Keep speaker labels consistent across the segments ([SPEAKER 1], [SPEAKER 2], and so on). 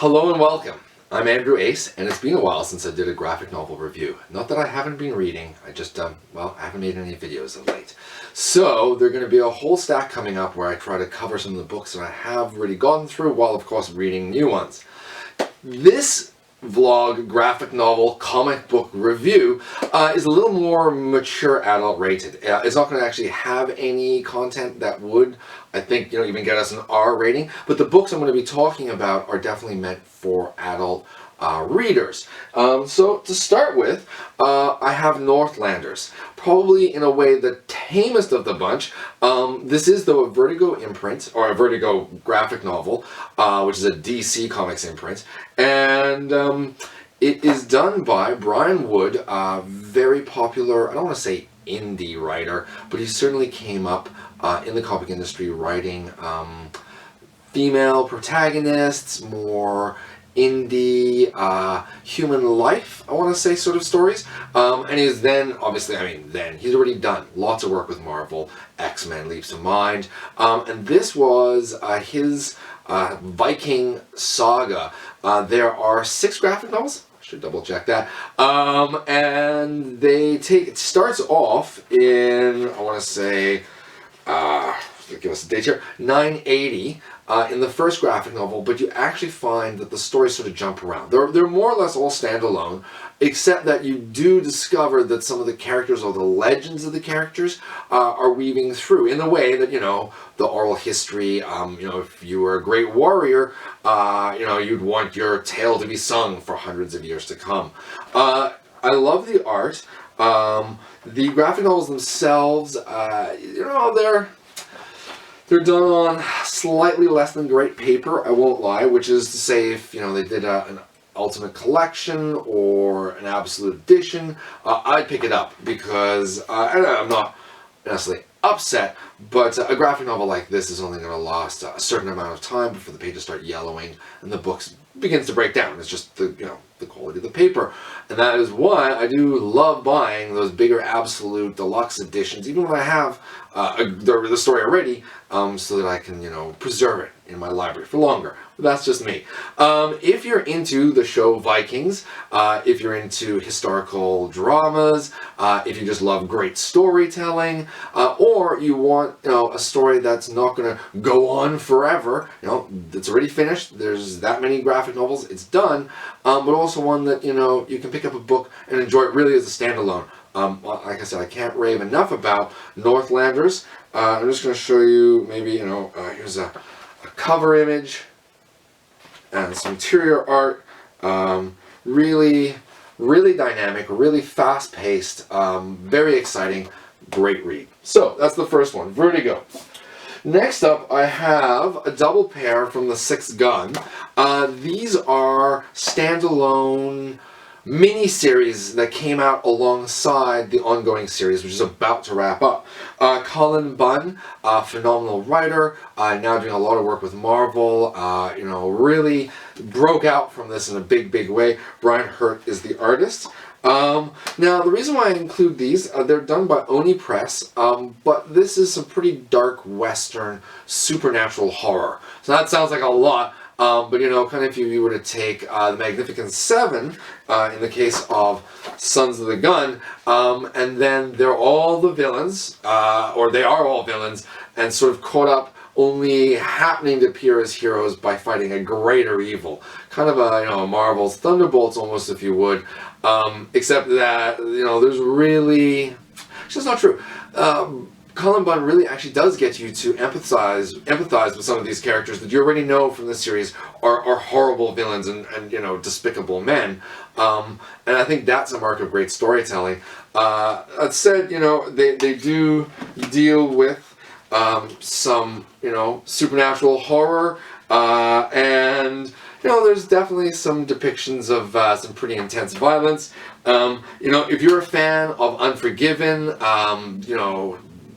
[SPEAKER 1] Hello and welcome. I'm Andrew Ace, and it's been a while since I did a graphic novel review. Not that I haven't been reading, I just, I haven't made any videos of late. So, there's going to be a whole stack coming up where I try to cover some of the books that I have already gone through, while of course reading new ones. This vlog, graphic novel, comic book review is a little more mature adult rated. It's not going to actually have any content that would, I think, even get us an R rating, but the books I'm going to be talking about are definitely meant for adult readers. So to start with, I have Northlanders. Probably in a way the tamest of the bunch. This is though a Vertigo imprint, or a Vertigo graphic novel, which is a DC Comics imprint, and it is done by Brian Wood, a very popular, I don't want to say indie writer, but he certainly came up in the comic industry writing female protagonists, more indie, human life, I want to say, sort of stories. And he's then, obviously, he's already done lots of work with Marvel. X-Men leaps to mind. And this was his Viking saga. There are 6 graphic novels. I should double check that. And it starts off in, I want to say, give us a date here, 980 in the first graphic novel, but you actually find that the stories sort of jump around. They're more or less all standalone, except that you do discover that some of the characters, or the legends of the characters, are weaving through in the way that, the oral history, if you were a great warrior, you'd want your tale to be sung for hundreds of years to come. I love the art. The graphic novels themselves, they're done on slightly less than great paper, I won't lie, which is to say if, they did an Ultimate Collection or an Absolute Edition, I'd pick it up because I'm not necessarily upset, but a graphic novel like this is only going to last a certain amount of time before the pages start yellowing and the book begins to break down. It's just the quality of the paper, and that is why I do love buying those bigger Absolute Deluxe editions, even when I have the story already, so that I can preserve it in my library for longer. But that's just me. If you're into the show Vikings, if you're into historical dramas, if you just love great storytelling, or you want a story that's not going to go on forever, it's already finished, there's that many graphic novels, it's done, but also one that you can pick up a book and enjoy it really as a standalone. Like I said, I can't rave enough about Northlanders. I'm just going to show you maybe, here's a cover image and some interior art. Really, really dynamic, really fast-paced, very exciting, great read. So, that's the first one, Vertigo. Next up, I have a double pair from the Sixth Gun. These are standalone mini-series that came out alongside the ongoing series, which is about to wrap up. Cullen Bunn, a phenomenal writer, now doing a lot of work with Marvel, really broke out from this in a big, big way. Brian Hurt is the artist. Now, the reason why I include these, they're done by Oni Press, but this is some pretty dark Western supernatural horror. So that sounds like a lot. But kind of if you were to take the Magnificent Seven, in the case of Sons of the Gun, and then they're all the villains, or they are all villains, and sort of caught up only happening to appear as heroes by fighting a greater evil. Kind of a Marvel's Thunderbolts almost, if you would, except that, there's really, actually it's not true. Cullen Bunn really actually does get you to empathize with some of these characters that you already know from the series are horrible villains and despicable men. And I think that's a mark of great storytelling. That said, they do deal with some, supernatural horror, and there's definitely some depictions of some pretty intense violence. If you're a fan of Unforgiven,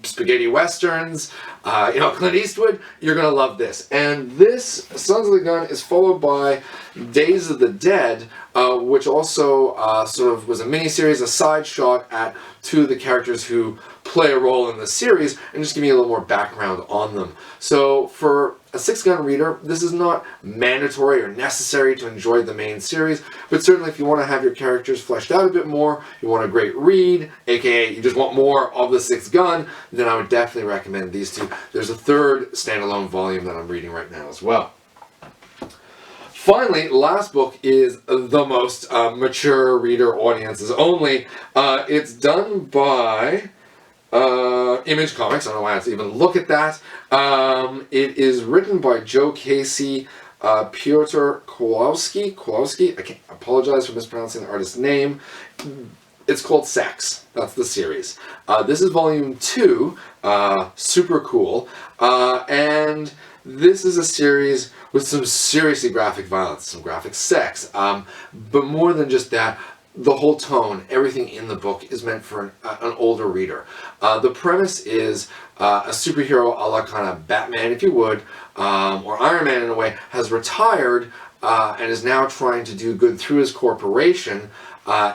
[SPEAKER 1] spaghetti westerns, Clint Eastwood, you're going to love this. And this, Sons of the Gun, is followed by Days of the Dead, which also sort of was a mini-series, a side shot at 2 of the characters who play a role in the series, and just give me a little more background on them. So for a 6-gun reader, this is not mandatory or necessary to enjoy the main series, but certainly if you want to have your characters fleshed out a bit more, you want a great read, aka you just want more of the 6th gun, then I would definitely recommend these two. There's a 3rd standalone volume that I'm reading right now as well. Finally, last book is the most mature reader audiences only. It's done by Image Comics. I don't know why I have to even look at that. It is written by Joe Casey, Piotr Kowalski. I apologize for mispronouncing the artist's name. It's called Sex. That's the series. This is volume 2. Super cool. And this is a series with some seriously graphic violence, some graphic sex. But more than just that, the whole tone, everything in the book is meant for an older reader. The premise is a superhero a la kind of Batman, if you would, or Iron Man in a way, has retired and is now trying to do good through his corporation,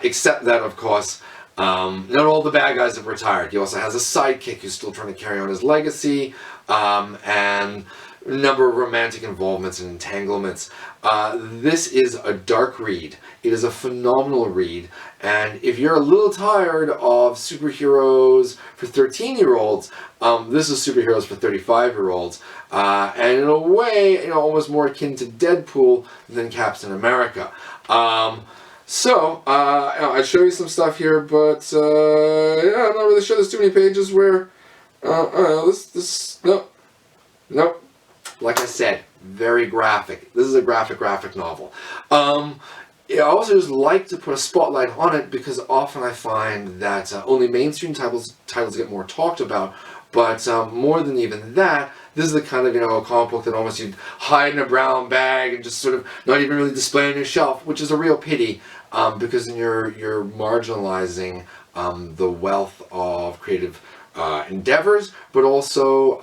[SPEAKER 1] except that, of course, not all the bad guys have retired. He also has a sidekick who's still trying to carry on his legacy, and a number of romantic involvements and entanglements. This is a dark read. It is a phenomenal read, and if you're a little tired of superheroes for 13-year-olds, this is superheroes for 35-year-olds, and in a way, almost more akin to Deadpool than Captain America. So, I'd show you some stuff here, but yeah, I'm not really sure there's too many pages where, nope. Like I said, very graphic. This is a graphic novel. I also just like to put a spotlight on it because often I find that only mainstream titles get more talked about, but more than even that, this is the kind of, comic book that almost you'd hide in a brown bag and just sort of not even really display on your shelf, which is a real pity, because then you're marginalizing the wealth of creative endeavors, but also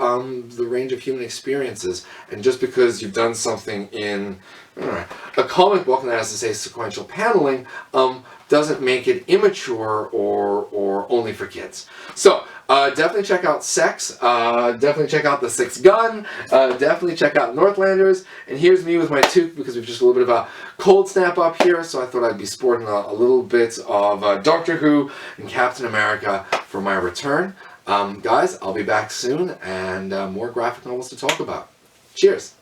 [SPEAKER 1] the range of human experiences. And just because you've done something in a comic book, and that has to say sequential paneling, doesn't make it immature or only for kids. So definitely check out Sex, definitely check out The 6th Gun, definitely check out Northlanders, and here's me with my toque because we've just a little bit of a cold snap up here, so I thought I'd be sporting a little bit of Doctor Who and Captain America for my return. Guys, I'll be back soon, and more graphic novels to talk about. Cheers!